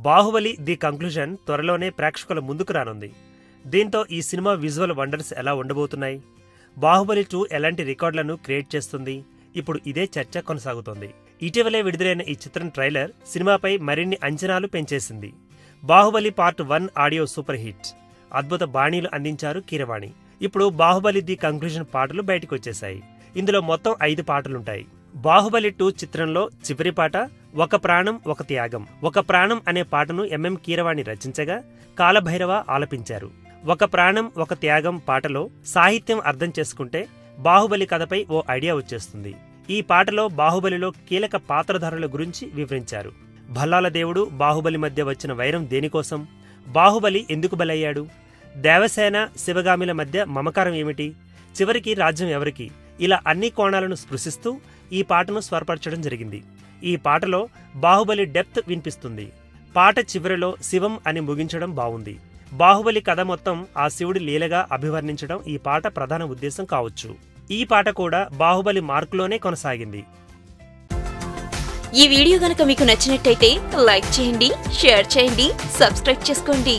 Baahubali the conclusion త్వరలోనే ప్రేక్షకుల ముందుకు రానుంది. దీంతో ఈ సినిమా విజువల్ వండర్స్ ఎలా ఉండబోతున్నాయి, బాహుబలి 2 ఎలాంటి రికార్డులను క్రియేట్ చేస్తుంది, ఇప్పుడు ఇదే చర్చ కొనసాగుతోంది. ఇటీవలే విడుదలైన ఈ చిత్రం ట్రైలర్ సినిమాపై మరిన్ని అంచనాలు పెంచేసింది. Baahubali part 1 audio super hit, అద్భుత బాణీలు అందించారు కీరవాణి. ఇప్పుడు బాహుబలి ది కంక్లూజన్ పాటలు బయటకొచ్చేశాయి. ఇందులో మొత్తం 5 పాటలుంటాయి. బాహుబలి 2 చిత్రంలో చివరి పాట ఒక ప్రాణం ఒక త్యాగం. ఒక ప్రాణం అనే పాటను ఎంఎం కీరవాణి రచించగా కాలభైరవ ఆలపించారు. ఒక ప్రాణం ఒక త్యాగం పాటలో సాహిత్యం అర్థం చేసుకుంటే బాహుబలి కథపై ఓ ఐడియా వచ్చేస్తుంది. ఈ పాటలో బాహుబలిలో కీలక పాత్రధారుల గురించి వివరించారు. భల్లాల దేవుడు బాహుబలి మధ్య వచ్చిన వైరం దేనికోసం, బాహుబలి ఎందుకు బలయ్యాడు, దేవసేన శివగామిల మధ్య మమకారం ఏమిటి, చివరికి రాజ్యం ఎవరికి, ఇలా అన్ని కోణాలను స్పృశిస్తూ ఈ పాటను స్వరపరచడం జరిగింది. ఈ పాటలో బాహుబలి డెప్త్ వినిపిస్తుంది. పాట చివరిలో శివం అని ముగించడం బావుంది. బాహుబలి కథ మొత్తం ఆ శివుడి లీలగా అభివర్ణించడం ఈ పాట ప్రధాన ఉద్దేశం కావచ్చు. ఈ పాట కూడా బాహుబలి మార్కులోనే కొనసాగింది. ఈ వీడియో గనక మీకు నచ్చినట్టయితే లైక్ చేయండి, షేర్ చేయండి, సబ్స్క్రైబ్ చేసుకోండి.